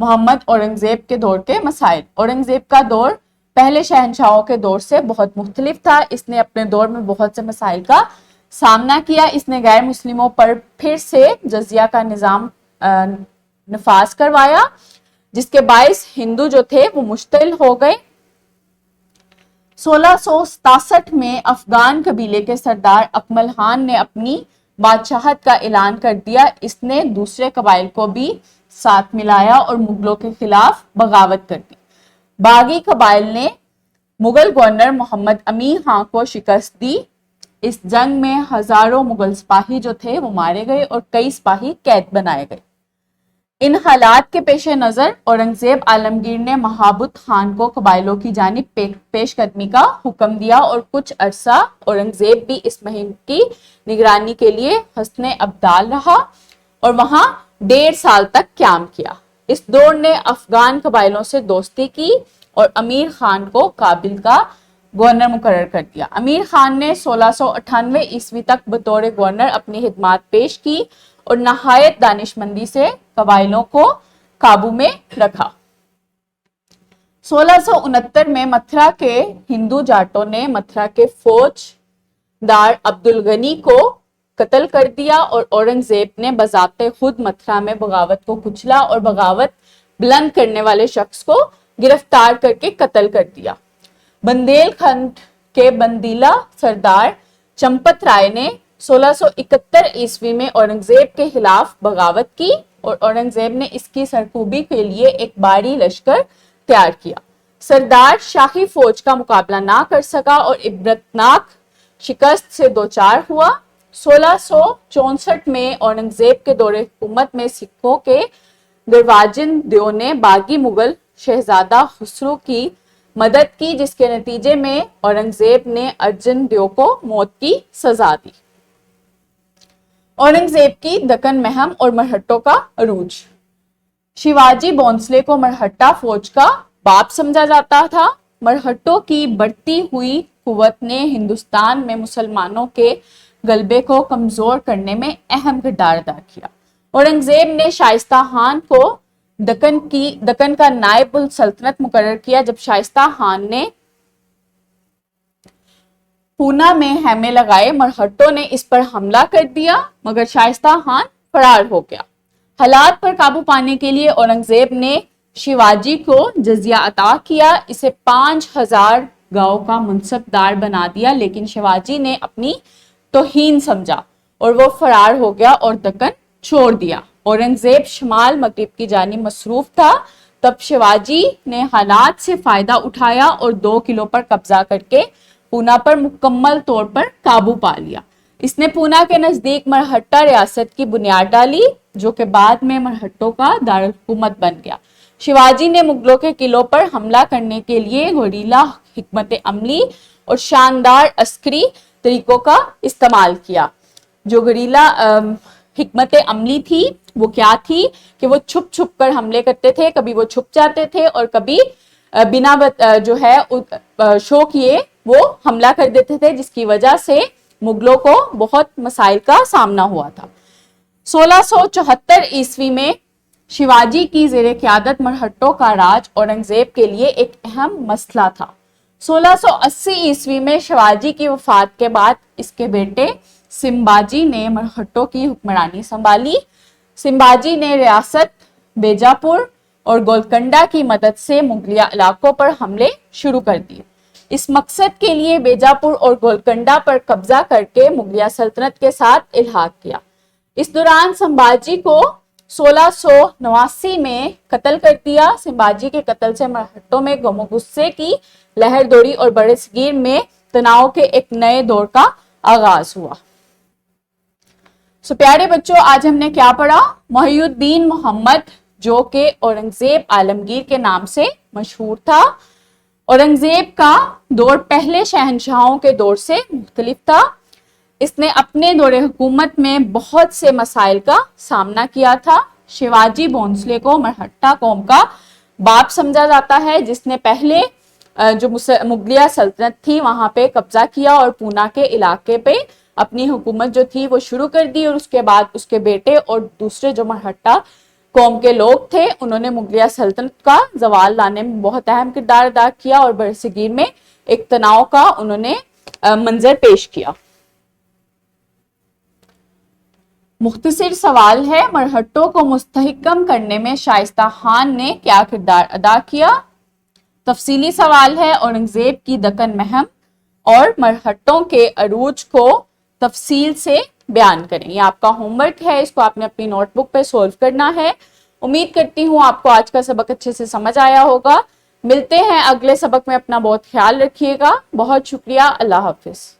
محمد اورنگزیب کے دور کے مسائل۔ اورنگزیب کا دور پہلے شہنشاہوں کے دور سے بہت مختلف تھا۔ اس نے اپنے دور میں بہت سے مسائل کا سامنا کیا۔ اس نے غیر مسلموں پر پھر سے جزیہ کا نظام نفاذ کروایا، جس کے باعث ہندو جو تھے وہ مشتعل ہو گئے۔ 1667 میں افغان قبیلے کے سردار اکمل خان نے اپنی بادشاہت کا اعلان کر دیا۔ اس نے دوسرے قبائل کو بھی ساتھ ملایا اور مغلوں کے خلاف بغاوت کر دی۔ باغی قبائل نے مغل گورنر محمد امین خان کو شکست دی۔ اس جنگ میں ہزاروں مغل سپاہی جو تھے وہ مارے گئے اور کئی سپاہی قید بنائے گئے۔ ان حالات کے پیش نظر اورنگزیب عالمگیر نے مہابت خان کو قبائلوں کی جانب پیش قدمی کا حکم دیا اور کچھ عرصہ اورنگزیب بھی اس مہم کی نگرانی کے لیے حصن ابدال رہا اور وہاں 1.5 سال تک قیام کیا۔ اس دور نے افغان قبائلوں سے دوستی کی اور امیر خان کو کابل کا گورنر مقرر کر دیا۔ امیر خان نے 1698 عیسوی تک بطور گورنر اپنی خدمات پیش کی اور نہایت دانش مندی سے قبائلوں کو قابو میں رکھا۔ 1669 میں متھرا کے ہندو جاٹوں نے متھرا کے فوجدار عبد الغنی کو قتل کر دیا اور اورنگزیب نے بذات خود متھرا میں بغاوت کو کچلا اور بغاوت بلند کرنے والے شخص کو گرفتار کر کے قتل کر دیا۔ بندیل کھنڈ کے بندیلا سردار چمپت رائے نے 1671 عیسوی میں اورنگزیب کے خلاف بغاوت کی اور اورنگزیب نے اس کی سرکوبی کے لیے ایک بھاری لشکر تیار کیا۔ سردار شاہی فوج کا مقابلہ نہ کر سکا اور عبرتناک شکست سے دوچار ہوا۔ 1664 میں اورنگزیب کے دور حکومت میں سکھوں کے گرواجن دیو نے باغی مغل شہزادہ خسرو کی مدد کی، جس کے نتیجے میں اورنگزیب نے ارجن دیو کو موت کی سزا دی۔ اورنگزیب کی دکن مہم اور مرہٹوں کا عروج۔ شیواجی بونسلے کو مرہٹا فوج کا باپ سمجھا جاتا تھا۔ مرہٹوں کی بڑھتی ہوئی قوت نے ہندوستان میں مسلمانوں کے غلبے کو کمزور کرنے میں اہم کردار ادا کیا۔ اورنگزیب نے شائستہ خان کو دکن کا نائب السلطنت مقرر کیا۔ جب شائستہ خان نے پونا میں خیمے لگائے، مرہٹوں نے اس پر حملہ کر دیا مگر شائستہ خان فرار ہو گیا۔ حالات پر قابو پانے کے لیے اورنگزیب نے شیواجی کو جزیہ عطا کیا، اسے 5000 گاؤں کا منصب دار بنا دیا، لیکن شیواجی نے اپنی توہین سمجھا اور وہ فرار ہو گیا اور دکن چھوڑ دیا۔ اورنگزیب شمال مغرب کی جانب مصروف تھا۔ تب شیواجی نے حالات سے فائدہ اٹھایا اور 2 قلعوں پر قبضہ کر کے پونا پر مکمل طور پر قابو پا لیا۔ اس نے پونا کے نزدیک مرہٹا ریاست کی بنیاد ڈالی، جو کہ بعد میں مرہٹوں کا دارالحکومت بن گیا۔ شیواجی نے مغلوں کے قلعوں پر حملہ کرنے کے لیے گوریلا حکمت عملی اور شاندار عسکری طریقوں کا استعمال کیا۔ جو گوریلا حکمت عملی تھی وہ کیا تھی کہ وہ چھپ چھپ کر حملے کرتے تھے، کبھی وہ چھپ جاتے تھے اور کبھی بنا جو ہے شو کیے وہ حملہ کر دیتے تھے، جس کی وجہ سے مغلوں کو بہت مسائل کا سامنا ہوا تھا۔ 1674 عیسوی میں شیواجی کی زیر قیادت مرہٹوں کا راج اورنگزیب کے لیے ایک اہم مسئلہ تھا۔ 1680 عیسوی میں شیواجی کی وفات کے بعد اس کے بیٹے سمباجی نے مرہٹوں کی حکمرانی سنبھالی۔ سمباجی نے ریاست بیجاپور اور گولکنڈا کی مدد سے مغلیہ علاقوں پر حملے شروع کر دیے۔ اس مقصد کے لیے بیجاپور اور گولکنڈا پر قبضہ کر کے مغلیہ سلطنت کے ساتھ الحاق کیا۔ اس دوران سمباجی کو 1689 میں قتل کر دیا۔ سمباجی کے قتل سے مرہٹوں میں غم و غصے کی لہر دوڑی اور برِ صغیر میں تناؤ کے ایک نئے دور کا آغاز ہوا۔ پیارے بچوں، آج ہم نے کیا پڑھا؟ محی الدین محمد، جو کہ اورنگزیب عالمگیر کے نام سے مشہور تھا۔ اورنگزیب کا دور پہلے شہنشاہوں کے دور سے مختلف تھا۔ اس نے اپنے دور حکومت میں بہت سے مسائل کا سامنا کیا تھا۔ شیواجی بونسلے کو مرہٹا قوم کا باپ سمجھا جاتا ہے، جس نے پہلے جو مغلیہ سلطنت تھی وہاں پہ قبضہ کیا اور پونا کے علاقے پہ اپنی حکومت جو تھی وہ شروع کر دی، اور اس کے بعد اس کے بیٹے اور دوسرے جو مرہٹا قوم کے لوگ تھے، انہوں نے مغلیہ سلطنت کا زوال لانے میں بہت اہم کردار ادا کیا اور برصغیر میں ایک تناؤ کا انہوں نے منظر پیش کیا۔ مختصر سوال ہے، مرہٹوں کو مستحکم کرنے میں شائستہ خان نے کیا کردار ادا کیا؟ تفصیلی سوال ہے، اورنگزیب کی دکن مہم اور مرہٹوں کے عروج کو تفصیل سے بیان کریں۔ یہ آپ کا ہوم ورک ہے، اس کو آپ نے اپنی نوٹ بک پہ سولو کرنا ہے۔ امید کرتی ہوں آپ کو آج کا سبق اچھے سے سمجھ آیا ہوگا۔ ملتے ہیں اگلے سبق میں، اپنا بہت خیال رکھیے گا۔ بہت شکریہ، اللہ حافظ۔